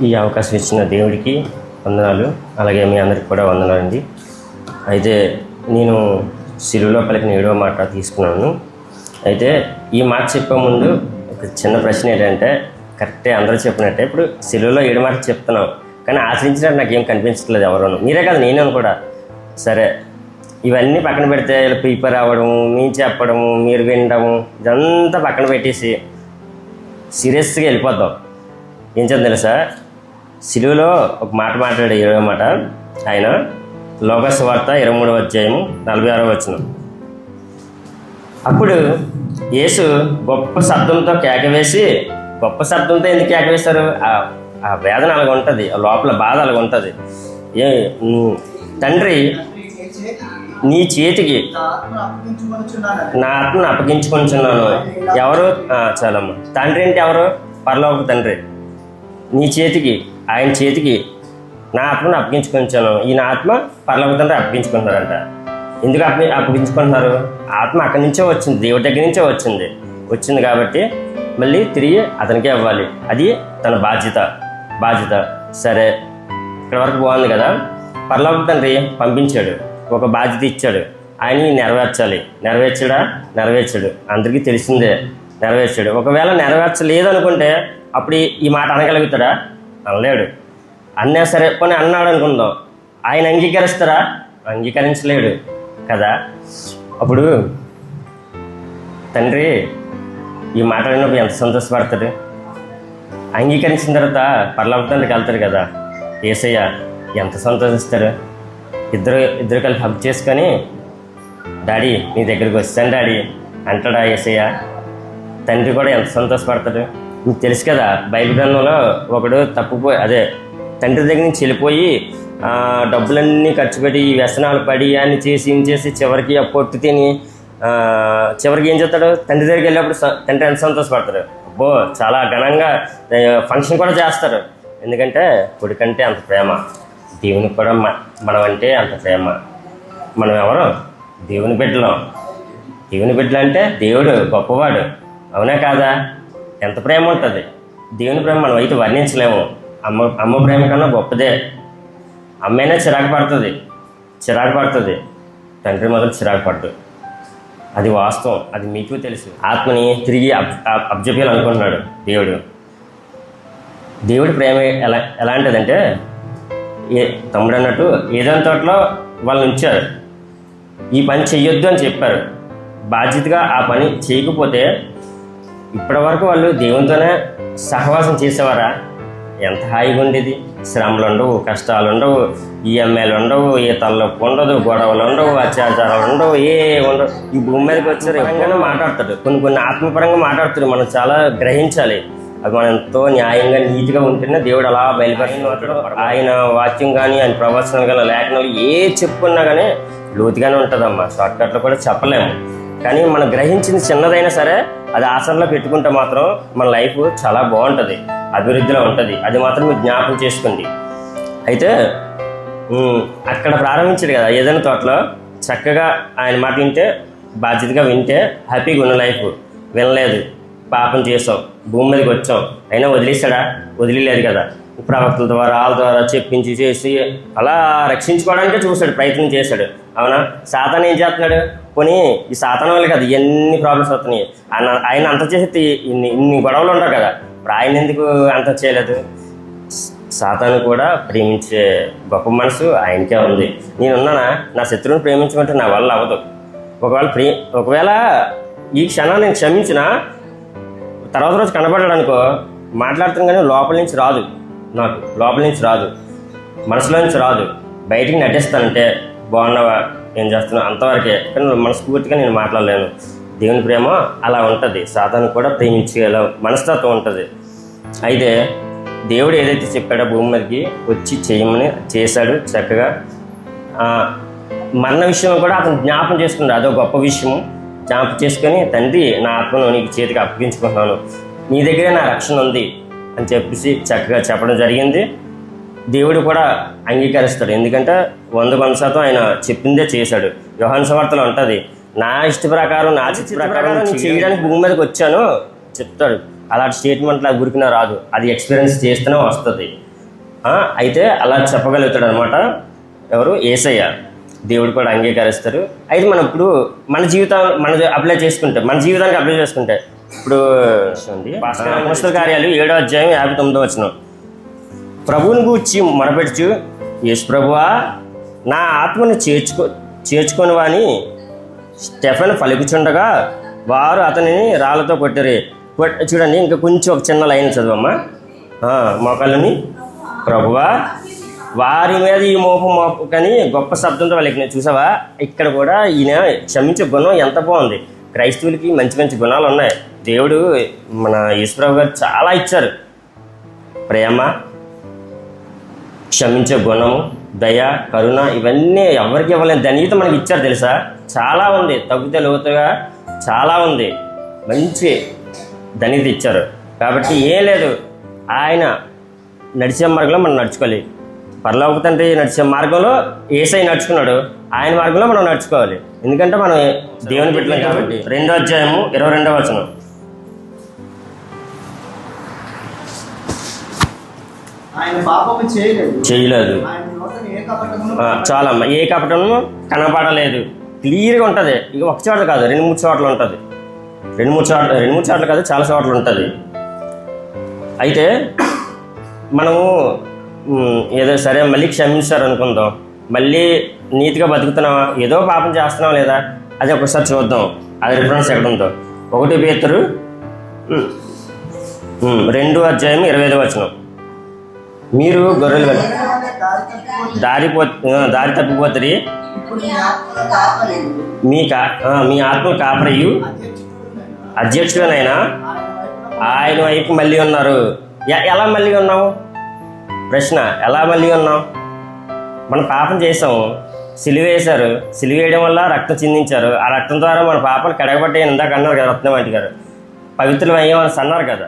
ఈ అవకాశం ఇచ్చిన దేవుడికి వందనాలు, అలాగే మీ అందరికి కూడా వందనాలండి. అయితే నేను సిలువలో పలికిన 7వ మాట తీసుకున్నాను. అయితే ఈ మాట చెప్పే ముందు ఒక చిన్న ప్రశ్న ఏంటంటే, కరెక్టే అందరూ చెప్పినట్టే ఇప్పుడు సిలువలో 7 మాటలు చెప్తున్నాం, కానీ ఆచరించినట్టు నాకేం కనిపించట్లేదు ఎవరోను. మీరే కాదు నేను కూడా. సరే, ఇవన్నీ పక్కన పెడితే ప్రిపేర్ అవ్వడము, మీ చెప్పడము, మీరు వినడము, ఇదంతా పక్కన పెట్టేసి సీరియస్గా వెళ్ళిపోద్దాం. ఏం చేద్దాం తెలుసా? సిలువలో ఒక మాట మాట్లాడే 7వ మాట ఆయన లోకాసు వార్త 23వ అధ్యాయము 46వ వచనం. అప్పుడు యేసు గొప్ప శబ్దంతో కేకవేసి, గొప్ప శబ్దంతో ఎందుకు కేకవేశారు? ఆ వేదన అలాగ ఉంటుంది, ఆ లోపల బాధ అలాగ ఉంటుంది. తండ్రి నీ చేతికి నా ఆత్మను అప్పగించుకొనిచున్నాను. ఎవరు? చాలమ్మ. తండ్రి అంటే ఎవరు? పరలోక తండ్రి. నీ చేతికి, ఆయన చేతికి నా ఆత్మను అప్పగించుకొనిచాను. ఈయన ఆత్మ పరలోక తండ్రి అప్పగించుకుంటున్నారంట. ఎందుకు అప్పగించుకుంటున్నారు? ఆత్మ అక్కడి నుంచే వచ్చింది, దేవుడి దగ్గర నుంచే వచ్చింది కాబట్టి మళ్ళీ తిరిగి అతనికే ఇవ్వాలి. అది తన బాధ్యత. సరే, ఇక్కడ వరకు బాగుంది కదా. పరలోక తండ్రి పంపించాడు, ఒక బాధ్యత ఇచ్చాడు, ఆయన నెరవేర్చాలి. నెరవేర్చాడు. అందరికీ తెలిసిందే, నెరవేర్చాడు. ఒకవేళ నెరవేర్చలేదు అనుకుంటే అప్పుడు ఈ మాట అనగలుగుతాడా? అనలేడు. అన్నా సరే పోనీ అన్నాడు అనుకుందాం, ఆయన అంగీకరిస్తారా? అంగీకరించలేడు కదా. అప్పుడు తండ్రి ఈ మాట విన్నప్పుడు ఎంత సంతోషపడతాడు. అంగీకరించిన తర్వాత పరలోక తండ్రికి వెళ్తాడు కదా, యేసయ్య ఎంత సంతోషిస్తారు. ఇద్దరు కలిసి హగ్ చేసుకొని, డాడీ నీ దగ్గరికి వచ్చాను డాడీ అంటాడా యేసయ్య? తండ్రి కూడా ఎంత సంతోషపడతాడు. మీకు తెలుసు కదా, బైబిల్ గ్రంథంలో ఒకడు తండ్రి దగ్గర నుంచి వెళ్ళిపోయి డబ్బులన్నీ ఖర్చు పెట్టి వ్యసనాలు పడి అని చేసి చివరికి ఆ పొట్టు తిని చివరికి ఏం చేస్తాడు? తండ్రి దగ్గరికి వెళ్ళినప్పుడు తండ్రి ఎంత సంతోషపడతాడు. అబ్బో, చాలా ఘనంగా ఫంక్షన్ కూడా చేస్తారు. ఎందుకంటే కొడుకంటే అంత ప్రేమ, దేవునికి కూడా మనం అంటే అంత ప్రేమ. మనం ఎవరు? దేవుని బిడ్డలం. దేవుని బిడ్డలు అంటే దేవుడు గొప్పవాడు, అవునా కాదా? ఎంత ప్రేమ ఉంటుంది. దేవుని ప్రేమ మనం అయితే వర్ణించలేము. అమ్మ ప్రేమ కన్నా గొప్పదే. అమ్మైనా చిరాకు పడుతుంది, తండ్రి మొదలు చిరాకు పడదు. అది వాస్తవం, అది మీకు తెలుసు. ఆత్మని తిరిగి అప్పజెప్పాలనుకుంటున్నాడు దేవుడి ప్రేమ ఎలాంటిదంటే, తమ్ముడు అన్నట్టు ఏదైనా తోటలో వాళ్ళు ఉంచారు, ఈ పని చెయ్యొద్దు అని చెప్పారు. బాధ్యతగా ఆ పని చేయకపోతే ఇప్పటి వరకు వాళ్ళు దేవునితోనే సహవాసం చేసేవారా? ఎంత హాయిగా ఉండేది. శ్రమలు ఉండవు, కష్టాలు ఉండవు, ఈఎంఐలు ఉండవు, ఏ తలనొప్పి ఉండదు, గొడవలు ఉండవు, అత్యాచారాలు ఉండవు, ఉండవు. ఈ భూమి మీదకి వచ్చారు ఎవరైనా మాట్లాడతాడు, కొన్ని ఆత్మపరంగా మాట్లాడుతాడు. మనం చాలా గ్రహించాలి. అది మనం ఎంతో న్యాయంగా నీట్గా ఉంటేనే దేవుడు అలా బయలుపరిచినట్టు. ఆయన వాక్యం కానీ, ఆయన ప్రవచనాలు కానీ, లేఖనాలు ఏ చెప్పుకున్నా కానీ లోతుగానే ఉంటుందమ్మా. షార్ట్కట్లో కూడా చెప్పలేము. కానీ మనం గ్రహించింది చిన్నదైనా సరే అది ఆచరణలో పెట్టుకుంటే మాత్రం మన లైఫ్ చాలా బాగుంటుంది, అభివృద్ధిలో ఉంటుంది. అది మాత్రం మీరు జ్ఞాపకం చేసుకోండి. అయితే అక్కడ ప్రారంభించాడు కదా ఏదైనా తోటలో, చక్కగా ఆయన మాట బాధ్యతగా వింటే హ్యాపీగా ఉన్న లైఫ్. వినలేదు, పాపం చేసాం, భూమి మీదకి వచ్చాం, అయినా వదిలేశాడా? వదిలేదు కదా. ప్రవక్తల ద్వారా వాళ్ళ ద్వారా చెప్పించి చేసి అలా రక్షించుకోవడానికే చూశాడు, ప్రయత్నం చేశాడు, అవునా? సాతాను ఏం చేస్తున్నాడు? పోనీ ఈ సాతాను వల్ల కదా ఇవన్నీ ప్రాబ్లమ్స్ వస్తున్నాయి. ఆయన అంత చేసి ఇన్ని గొడవలు ఉండవు కదా, ఇప్పుడు ఆయన ఎందుకు అంత చేయలేదు? సాతాను కూడా ప్రేమించే గొప్ప మనసు ఆయనకే ఉంది. నేనున్నానా? నా శత్రువుని ప్రేమించుకుంటే నా వల్ల అవ్వదు. ఒకవేళ ఈ క్షణాన్ని నేను క్షమించినా తర్వాత రోజు కనబడ్డాడు అనుకో, మాట్లాడుతాను కానీ లోపల నుంచి రాదు, మనసులో నుంచి రాదు. బయటికి నటిస్తానంటే బాగున్నావా, ఏం చేస్తున్నావు అంతవరకే, కానీ మనస్ఫూర్తిగా నేను మాట్లాడలేను. దేవుని ప్రేమ అలా ఉంటుంది. సాతాను కూడా ప్రేమించేలా మనస్తత్వం ఉంటుంది. అయితే దేవుడు ఏదైతే చెప్పాడో భూమి మీదకి వచ్చి చేయమని చేశాడు చక్కగా. మరణ విషయం కూడా అతను జ్ఞాపకం చేసుకున్నాడు. అదో గొప్ప విషయం. జ్ఞాపకం చేసుకొని, తండ్రి నా ఆత్మను నీకు చేతికి అప్పగించుకుంటున్నాను, నీ దగ్గరే నా రక్షణ ఉంది అని చెప్పేసి చక్కగా చెప్పడం జరిగింది. దేవుడు కూడా అంగీకరిస్తాడు, ఎందుకంటే 100% ఆయన చెప్పిందే చేశాడు. యోహాను సువార్తలో ఉంటుంది, నా ఇష్ట ప్రకారం నా చిత్త ప్రకారం చేయడానికి భూమి మీదకి వచ్చాను చెప్తాడు. అలాంటి స్టేట్మెంట్ ఊరికినా రాదు, అది ఎక్స్పీరియన్స్ చేస్తూనే వస్తుంది. అయితే అలా చెప్పగలుగుతాడు అనమాట. ఎవరు? యేసయ్య. దేవుడు కూడా అంగీకరిస్తారు. అయితే మనం ఇప్పుడు మన జీవితం అప్లై చేసుకుంటే, మన జీవితానికి అప్లై చేసుకుంటే ఇప్పుడు అపోస్తల కార్యాలు 7వ అధ్యాయం 59వ వచనం. ప్రభువుని గూర్చి మొరపెట్టుచు, యేసు ప్రభువా నా ఆత్మను చేర్చుకొని వాని స్టెఫెన్ పలుకుచుండగా వారు అతనిని రాళ్ళతో కొట్టారు. చూడండి, ఇంకా కొంచెం ఒక చిన్న లైన్ చదవమ్మా. మోకాళ్ళని, ప్రభువా వారి మీద ఈ మోపు కానీ గొప్ప శబ్దంతో వాళ్ళకి. చూసావా, ఇక్కడ కూడా ఈయన క్షమించే గుణం ఎంత బాగుంది. క్రైస్తవులకి మంచి మంచి గుణాలు ఉన్నాయి. దేవుడు మన యేసుప్రభు గారు చాలా ఇచ్చారు. ప్రేమ, క్షమించే గుణము, దయ, కరుణ, ఇవన్నీ ఎవరికి ఇవ్వలేని ధన్యత మనకి ఇచ్చారు తెలుసా. చాలా ఉంది, తగ్గితే లోతుగా చాలా ఉంది, మంచి ధన్యత ఇచ్చారు. కాబట్టి ఏం లేదు, ఆయన నడిచే మార్గంలో మనం నడుచుకోవాలి. పరలోక తండ్రి నడిచే మార్గంలో యేసయ్య నడుచుకున్నాడు, ఆయన మార్గంలో మనం నడుచుకోవాలి. ఎందుకంటే మనం దేవుని బిడ్డలం కాబట్టి. 2వ అధ్యాయము 22వ వచనం. చేయలేదు. చాలమ్మా, ఏ కపటము కనపడలేదు. క్లియర్గా ఉంటుంది. ఇక ఒక చోట కాదు, 2-3 చోట్ల ఉంటుంది. 2-3 చోట్ల కాదు, చాలా చోట్ల ఉంటుంది. అయితే మనము ఏదో సరే మళ్ళీ క్షమించారు అనుకుందాం, మళ్ళీ నీతిగా బతుకుతున్నావా, ఏదో పాపం చేస్తున్నావా లేదా, అది ఒకసారి చూద్దాం. అది రిఫరెన్స్ ఎక్కడ ఉందో. 1 పేతురు 2వ అధ్యాయం 25వ వచనం. మీరు గొర్రెలు దారి తప్పిపోతుంది, మీ ఆత్మలు కాపరయ్యు అధ్యక్షుడనైనా ఆయన వైపు మళ్ళీ ఉన్నారు. ఎలా మళ్ళీ ఉన్నావు? ప్రశ్న, ఎలా మళ్ళీ ఉన్నాం? మనం పాపం చేసాము, సిలువ వేశారు, సిలువ వేయడం వల్ల రక్తం చిందించారు. ఆ రక్తం ద్వారా మన పాపాలు కడగబట్టాయని ఇందాక అన్నారు కదా రత్నవంటి గారు. పవిత్రులు అయ్యామని అన్నారు కదా.